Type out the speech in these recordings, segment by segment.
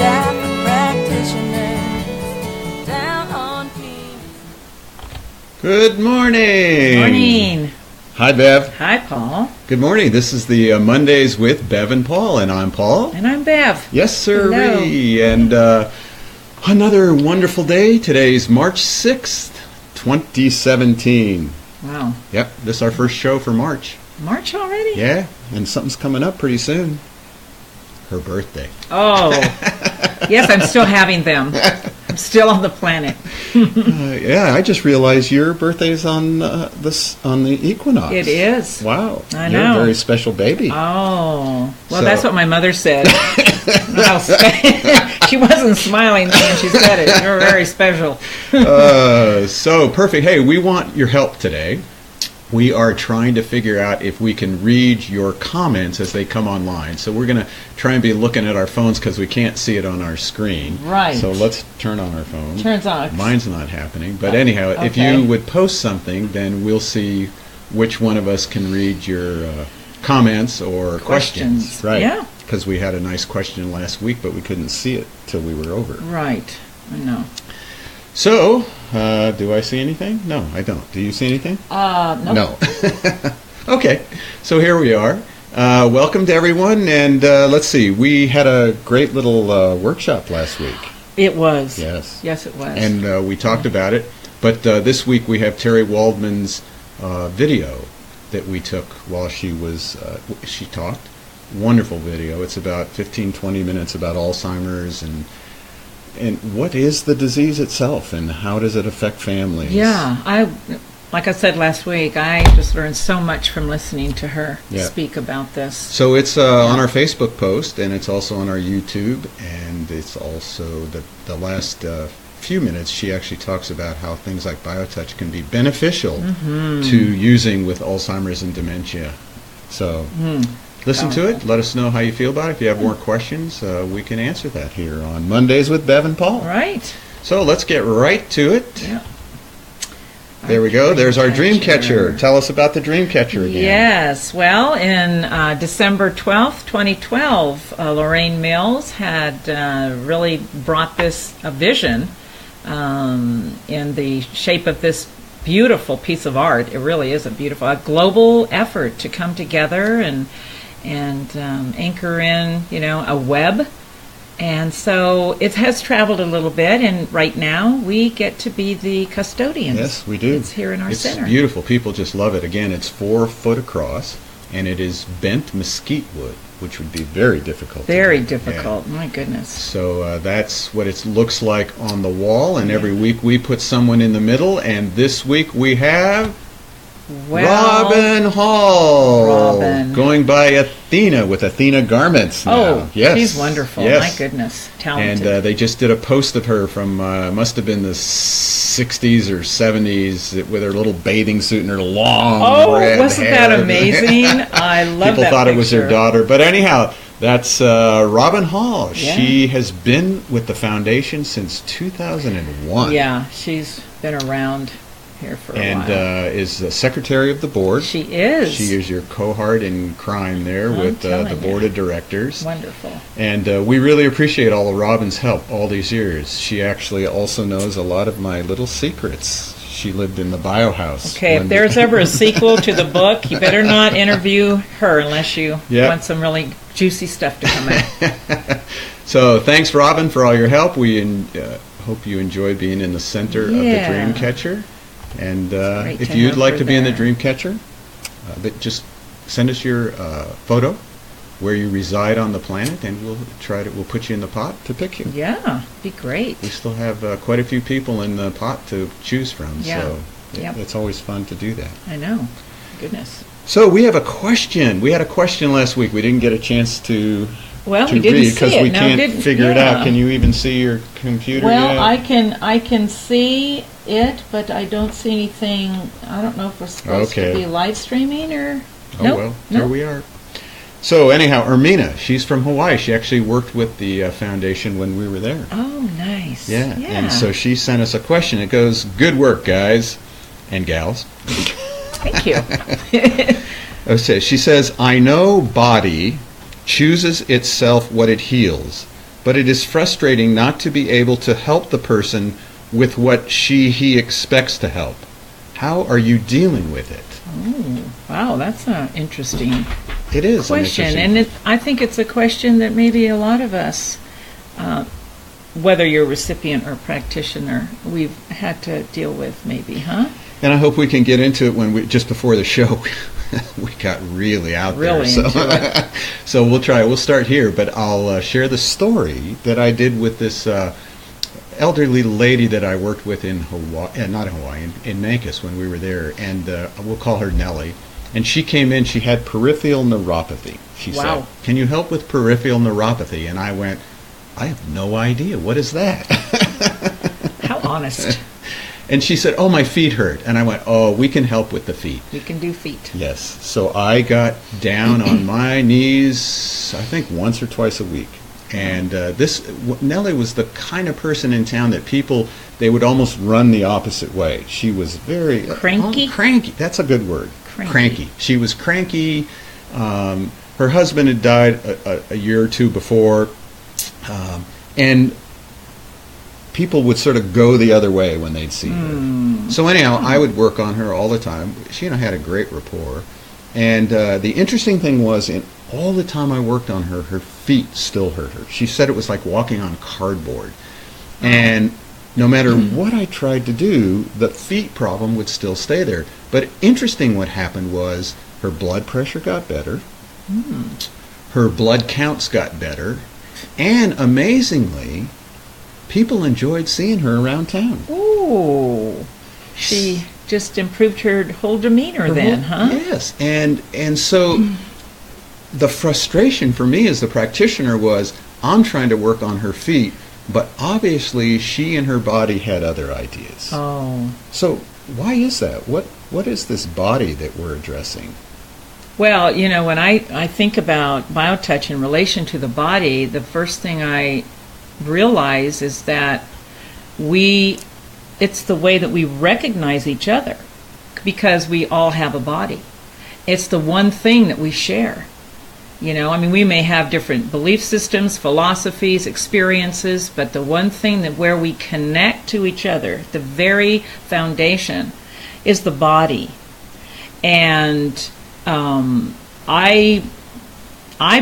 staff and practitioners down on Phoenix. Good morning. Morning. Hi, Bev. Hi, Paul. Good morning. This is the Mondays with Bev and Paul, and I'm Paul. And I'm Bev. Yes, sir. Hello. And another wonderful day. Today's March 6th, 2017. Wow. Yep, this is our first show for March. March already? Yeah, and something's coming up pretty soon. Her birthday. Oh. Yes, I'm still having them. I'm still on the planet. Yeah, I just realized your birthday's on the equinox. It is. Wow. I You're know. a very special baby. Oh. Well, So- that's what my mother said. She wasn't smiling when she said it. You're very special. So perfect. Hey, we want your help today. We are trying to figure out if we can read your comments as they come online. So we're going to try and be looking at our phones because we can't see it on our screen. Right. So let's turn on our phone. Turns on. Mine's not happening. But anyhow, if Okay. you would post something, then we'll see which one of us can read your comments or questions. Right. Yeah. Because we had a nice question last week, but we couldn't see it till we were over. Right. I know. So, do I see anything? No, I don't. Do you see anything? Nope. No. Okay, so here we are. Welcome to everyone, and let's see. We had a great little workshop last week. It was. Yes. Yes, it was. And we talked about it, but this week we have Terry Waldman's video that we took while she talked. Wonderful video. It's about 15-20 minutes about Alzheimer's and what is the disease itself and how does it affect families? Yeah, like I said last week, I just learned so much from listening to her speak about this. So it's on our Facebook post, and it's also on our YouTube, and it's also the last few minutes she actually talks about how things like BioTouch can be beneficial to using with Alzheimer's and dementia. So listen to it. Let us know how you feel about it. If you have more questions, we can answer that here on Mondays with Bev and Paul. Right. So let's get right to it. Yeah. There we go. There's our DreamCatcher. DreamCatcher. Tell us about the DreamCatcher again. Yes. Well, in December 12th, 2012, Lorraine Mills had really brought this vision in the shape of this beautiful piece of art. It really is a global effort to come together and anchor in, a web. And so it has traveled a little bit, and right now we get to be the custodians. Yes, we do. It's here in our center. It's beautiful. People just love it. Again, it's 4 foot across, and it is bent mesquite wood, which would be very difficult. Very to do. difficult. Yeah. My goodness. So that's what it looks like on the wall, and every week we put someone in the middle, and this week we have Robin Hall. Robin. Going by Athena with Athena Garments now. Oh, yes. she's wonderful. Yes. My goodness. Talented. And they just did a post of her from, must have been the 60s or 70s with her little bathing suit and her long red wasn't hair. that amazing? I love that People thought it was her picture. daughter. But anyhow, that's Robin Hall. Yeah. She has been with the foundation since 2001. Yeah, she's been around here for a And while. is the secretary of the board. She is. She is your cohort in crime there I'm with the telling board you. of directors. Wonderful. And we really appreciate all of Robin's help all these years. She actually also knows a lot of my little secrets. She lived in the biohouse. Okay, if there's ever a sequel to the book, you better not interview her unless you want some really juicy stuff to come out. So thanks, Robin, for all your help. We hope you enjoy being in the center of the DreamCatcher. And if you'd like to be in the DreamCatcher, just send us your photo where you reside on the planet, and we'll put you in the pot to pick you. Yeah, be great. We still have quite a few people in the pot to choose from, so Yep. it's always fun to do that. I know. Goodness. So we have a question. We had a question last week. We didn't get a chance to Well, to we didn't read see because it. we No, can't didn't- figure it out. yeah. Can you even see your computer Well, yet? I can see it, but I don't see anything. I don't know if we're supposed to be live streaming or. Oh, Nope, well, nope. there we are. So anyhow, Irmina, she's from Hawaii. She actually worked with the foundation when we were there. Oh, nice. Yeah, and so she sent us a question. It goes, "Good work, guys and gals." Thank you. Okay, she says, "I know body chooses itself what it heals, but it is frustrating not to be able to help the person with what he expects to help. How are you dealing with it? Oh, wow, that's an interesting It is question. And I think it's a question that maybe a lot of us, whether you're a recipient or practitioner, we've had to deal with maybe, huh? And I hope we can get into it when just before the show. We got really out really there. Into it. So we'll try. We'll start here, but I'll share the story that I did with this elderly lady that I worked with in Hawaii, not in Hawaii, in Memphis when we were there, and we'll call her Nellie. And she came in, she had peripheral neuropathy. She said, "Can you help with peripheral neuropathy?" And I went, "I have no idea. What is that?" How honest. And she said, "Oh, my feet hurt." And I went, "Oh, we can help with the feet." We can do feet. Yes. So I got down on my knees, I think once or twice a week. And Nellie was the kind of person in town that people, they would almost run the opposite way. She was very... Cranky? Cranky. That's a good word. Cranky. She was cranky. Her husband had died a year or two before. And people would sort of go the other way when they'd see her. So anyhow, I would work on her all the time. She and I had a great rapport. And the interesting thing was, in all the time I worked on her, her feet still hurt her. She said it was like walking on cardboard. And no matter what I tried to do, the feet problem would still stay there. But interesting, what happened was her blood pressure got better. Her blood counts got better. And amazingly, people enjoyed seeing her around town. Ooh. She just improved her whole demeanor huh? Yes. And so the frustration for me as the practitioner was, I'm trying to work on her feet, but obviously she and her body had other ideas. Oh. So why is that? What is this body that we're addressing? Well, when I think about BioTouch in relation to the body, the first thing I realize is that it's the way that we recognize each other, because we all have a body. It's the one thing that we share. We may have different belief systems, philosophies, experiences, but the one thing that where we connect to each other, the very foundation, is the body. And I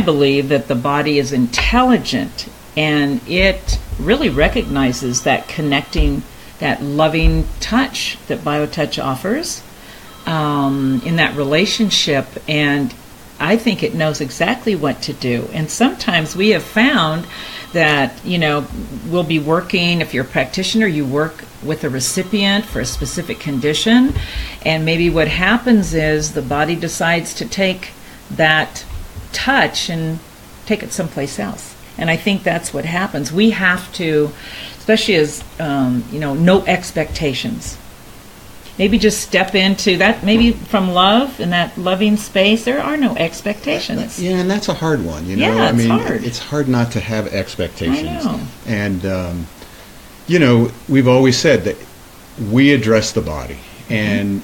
believe that the body is intelligent, and it really recognizes that connecting, that loving touch that BioTouch offers in that relationship, and I think it knows exactly what to do. And sometimes we have found that, we'll be working, if you're a practitioner, you work with a recipient for a specific condition, and maybe what happens is the body decides to take that touch and take it someplace else. And I think that's what happens. We have to, especially as, no expectations. Maybe just step into that, maybe from love, in that loving space, there are no expectations. Yeah, and that's a hard one, Yeah, it's hard. It's hard not to have expectations. I know. And, we've always said that we address the body. And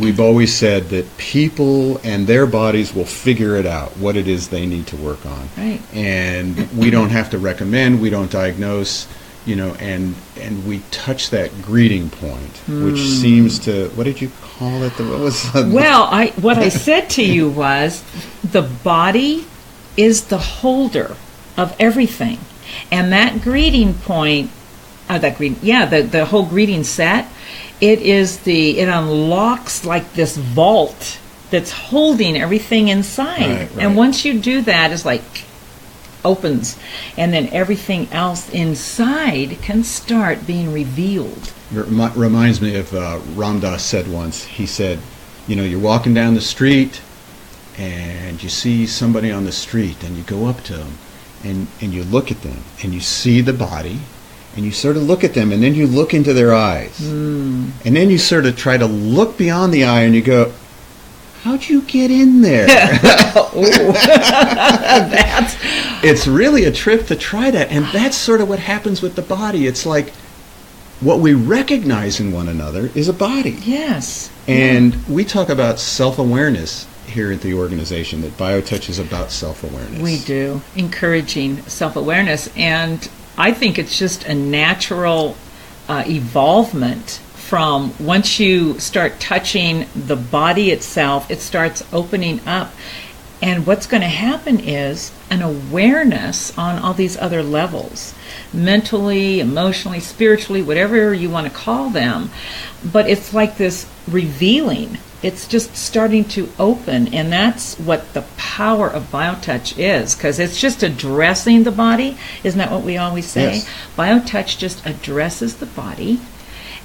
we've always said that people and their bodies will figure it out, what it is they need to work on. Right. And we don't have to recommend, we don't diagnose, and we touch that greeting point, which seems to, what did you call it? What I said to you was, the body is the holder of everything. And that greeting point, the whole greeting set, it unlocks like this vault that's holding everything inside. Right. And once you do that, it's like opens, and then everything else inside can start being revealed. It reminds me of Ram Dass said once, he said, you're walking down the street and you see somebody on the street, and you go up to them and you look at them and you see the body, and you sort of look at them, and then you look into their eyes, and then you sort of try to look beyond the eye, and you go, how'd you get in there? It's really a trip to try that. And that's sort of what happens with the body. It's like what we recognize in one another is a body. Yes. And we talk about self-awareness here at the organization that BioTouch is about self-awareness. We do. Encouraging self-awareness. And I think it's just a natural evolvement from once you start touching the body itself, it starts opening up. And what's going to happen is an awareness on all these other levels, mentally, emotionally, spiritually, whatever you want to call them. But it's like this revealing. It's just starting to open. And that's what the power of BioTouch is, because it's just addressing the body. Isn't that what we always say? Yes. BioTouch just addresses the body.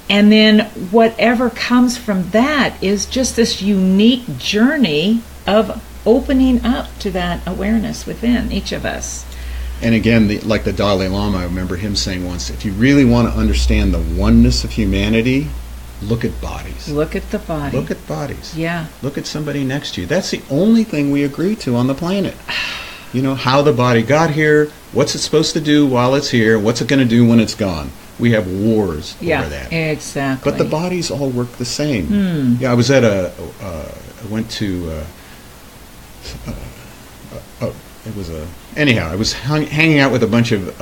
And then whatever comes from that is just this unique journey of opening up to that awareness within each of us. And again, like the Dalai Lama, I remember him saying once, if you really want to understand the oneness of humanity, look at bodies. Look at the body. Look at bodies. Yeah. Look at somebody next to you. That's the only thing we agree to on the planet. You know, how the body got here, what's it supposed to do while it's here, what's it going to do when it's gone. We have wars over that. Exactly. But the bodies all work the same. Yeah, I was at I went to, anyhow, I was hanging out with a bunch of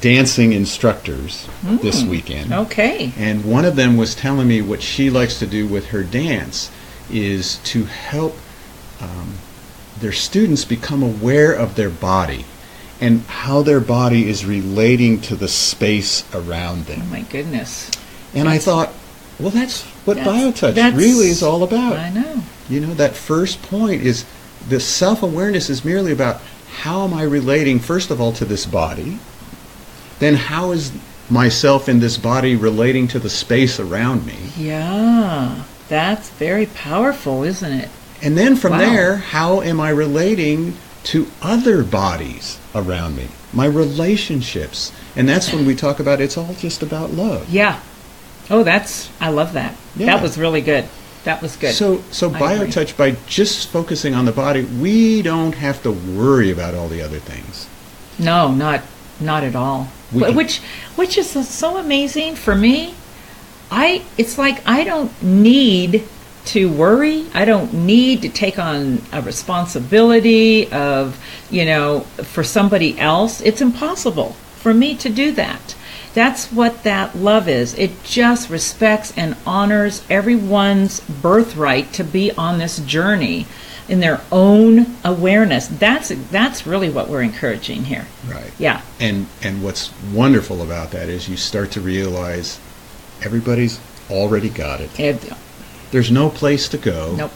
dancing instructors this weekend. Okay. And one of them was telling me what she likes to do with her dance is to help their students become aware of their body and how their body is relating to the space around them. Oh my goodness. And I thought, well, that's what BioTouch really is all about. I know. You know, that first point is the self-awareness is merely about how am I relating, first of all, to this body, then how is myself in this body relating to the space around me. Yeah, that's very powerful, isn't it? And then from there, how am I relating to other bodies around me, my relationships? And that's when we talk about it's all just about love. Yeah. Oh, I love that. Yeah. That was really good. That was good. So BioTouch, by just focusing on the body, we don't have to worry about all the other things. No, not at all. Which is so amazing for me. It's like I don't need to worry. I don't need to take on a responsibility of, for somebody else. It's impossible for me to do that. That's what that love is. It just respects and honors everyone's birthright to be on this journey in their own awareness. That's really what we're encouraging here. Right. Yeah. And what's wonderful about that is you start to realize everybody's already got it. There's no place to go. Nope.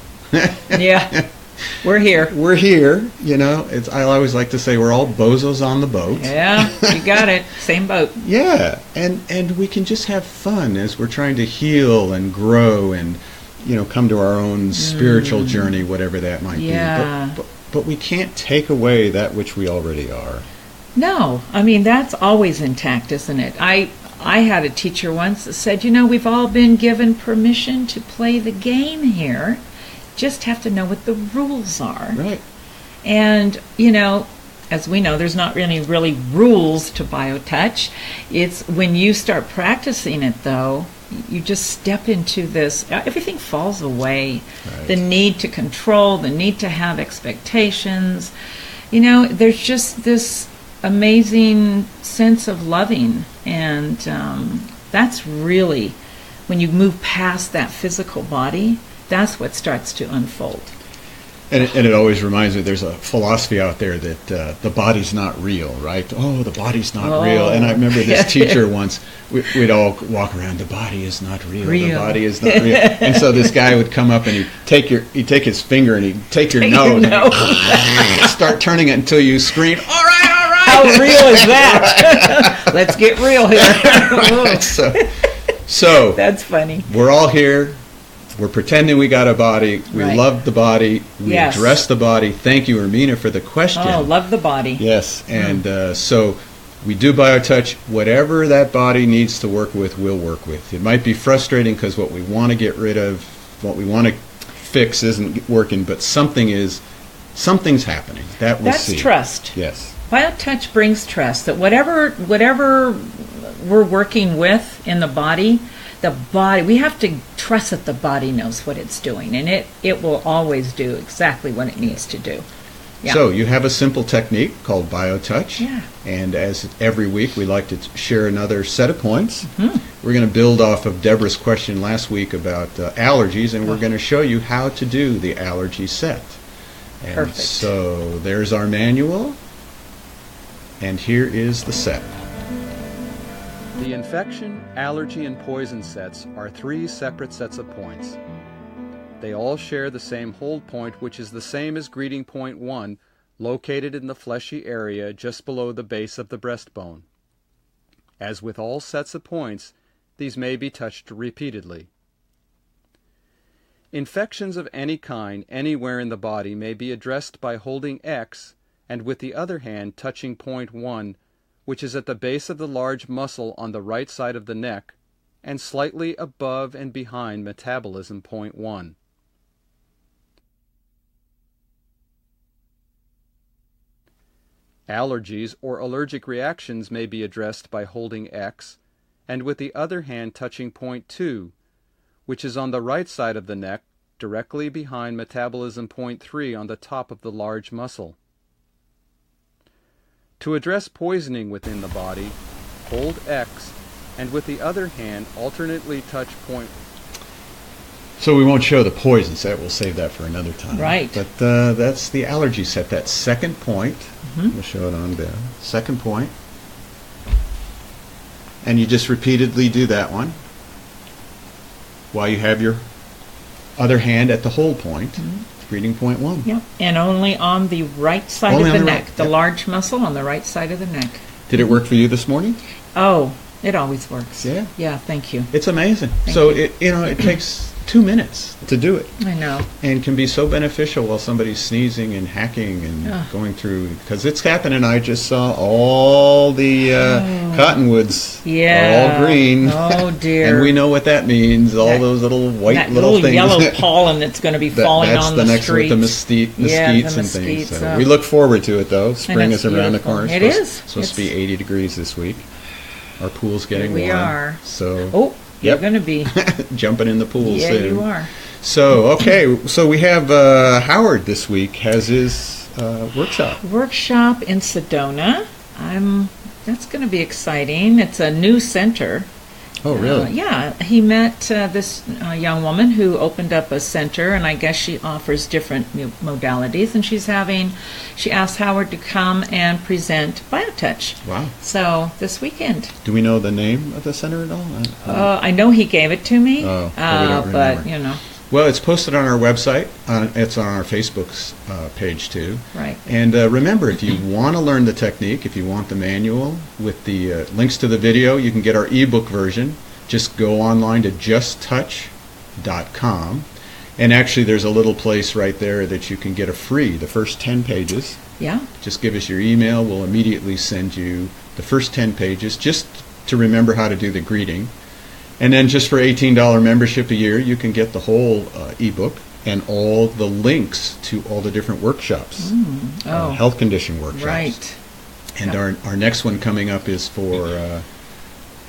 Yeah. We're here. We're here. I always like to say we're all bozos on the boat. Yeah, you got it. Same boat. Yeah, and we can just have fun as we're trying to heal and grow and come to our own spiritual journey, whatever that might be. But we can't take away that which we already are. No, I mean that's always intact, isn't it? I had a teacher once that said, we've all been given permission to play the game here. Just have to know what the rules are. Right. And, as we know, there's not really rules to BioTouch. It's when you start practicing it, though, you just step into this, everything falls away. Right. The need to control, the need to have expectations. There's just this amazing sense of loving. And that's really, when you move past that physical body, that's what starts to unfold. And it always reminds me, there's a philosophy out there that the body's not real, right? Oh, the body's not real. And I remember this teacher once, we'd all walk around, the body is not real. The body is not real. And so this guy would come up and he'd take his finger and he'd take your nose and start turning it until you scream, all right. How real is that? Right. Let's get real here. So that's funny. We're all here. We're pretending we got a body. We love the body. We address the body. Thank you, Irmina, for the question. Oh, love the body. Yes. And so we do BioTouch. Whatever that body needs to work with, we'll work with. It might be frustrating because what we want to get rid of, what we want to fix isn't working, but something's happening. That's trust. Yes. BioTouch brings trust that whatever we're working with in the body, the body, we have to trust that the body knows what it's doing, and it will always do exactly what it needs to do. Yeah. So you have a simple technique called BioTouch, Yeah. and as every week we like to share another set of points. Mm-hmm. We're going to build off of Deborah's question last week about allergies, and we're going to show you how to do the allergy set. And Perfect. so there's our manual, and here is the set. The infection, allergy, and poison sets are 3 separate sets of points. They all share the same hold point, which is the same as greeting point 1, located in the fleshy area just below the base of the breastbone. As with all sets of points, these may be touched repeatedly. Infections of any kind anywhere in the body may be addressed by holding X and with the other hand touching point 1, which is at the base of the large muscle on the right side of the neck and slightly above and behind metabolism point 1. Allergies or allergic reactions may be addressed by holding X and with the other hand touching point 2, which is on the right side of the neck directly behind metabolism point 3 on the top of the large muscle. To address poisoning within the body, hold X and with the other hand alternately touch point. So we won't show the poison set, we'll save that for another time. Right. But that's the allergy set, that second point. We'll show it on there. Second point. And you just repeatedly do that one while you have your other hand at the hold point, greeting point 1. Yep. And only on the right side Only of on the the neck, right, the yep. large muscle on the right side of the neck. Did it work for you this morning? Oh, it always works. Yeah. Yeah, thank you. It's amazing. Thank So you. it takes 2 minutes to do it. I know. And can be so beneficial while somebody's sneezing and hacking and going through, because it's happening. I just saw all the cottonwoods are all green. Oh, dear. And we know what that means, all those little white that little things. yellow pollen that's going to be falling that's on the the next street. with the mesquite and things. mesquites, So we look forward to it, though. Spring it's is around the beautiful. corner. It is. Supposed to be 80 degrees this week. Our pool's getting We warm. are. So Oh, you're Yep. going to be. jumping in the pool Yeah, soon. you are. So, okay, so we have Howard this week has his workshop. Workshop in Sedona. That's going to be exciting. It's a new center. Oh, really? Yeah, he met this young woman who opened up a center, and I guess she offers different modalities. And she asked Howard to come and present BioTouch. Wow. So this weekend. Do we know the name of the center at all? I know he gave it to me, Oh, but we don't but remember. you know, Well, it's posted on our website. It's on our Facebook page, too. right. And remember, if you want to learn the technique, if you want the manual with the links to the video, you can get our ebook version. Just go online to justtouch.com. And actually, there's a little place right there that you can get the first 10 pages. Yeah. Just give us your email. We'll immediately send you the first 10 pages just to remember how to do the greeting. And then just for $18 membership a year, you can get the whole ebook and all the links to all the different workshops, health condition workshops. Right. And our next one coming up is for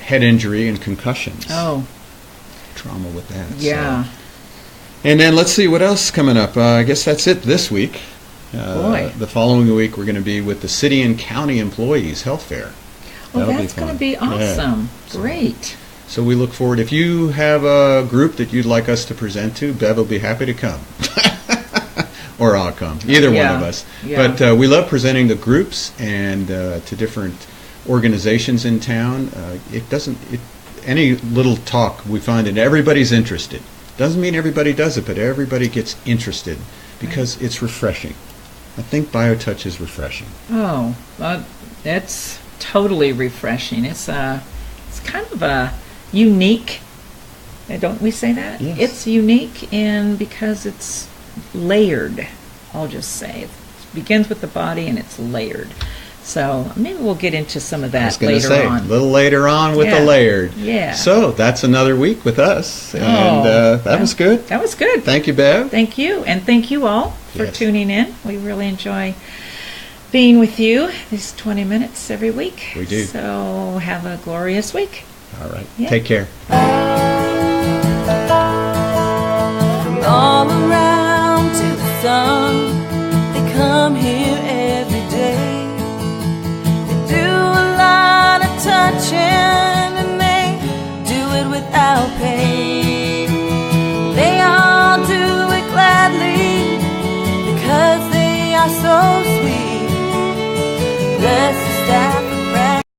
head injury and concussions. Oh, Trauma with that. yeah. So. And then let's see what else is coming up. I guess that's it this week. Boy. The following week, we're going to be with the city and county employees health fair. Well, That'll be that's going to fun. be awesome. Yeah. Great. So we look forward. If you have a group that you'd like us to present to, Bev will be happy to come. Or I'll come. Either one of us. Yeah. But we love presenting to groups and to different organizations in town. Any little talk we find that everybody's interested. Doesn't mean everybody does it, but everybody gets interested because it's refreshing. I think BioTouch is refreshing. Oh, it's totally refreshing. It's kind of a unique. Don't we say that? Yes. It's unique, and because it's layered. I'll just say it begins with the body and it's layered. So maybe we'll get into some of that later on. A little later on with the Yeah. layered. Yeah. So that's another week with us, and that was good. That was good. Thank you, Bev. Thank you, and thank you all for Yes. tuning in. We really enjoy being with you these 20 minutes every week. We do. So have a glorious week. All right. Yeah. Take care. all around to the sun. They come here every day. They do a lot of touching, and they do it without pay. They all do it gladly because they are so sweet. Bless the staff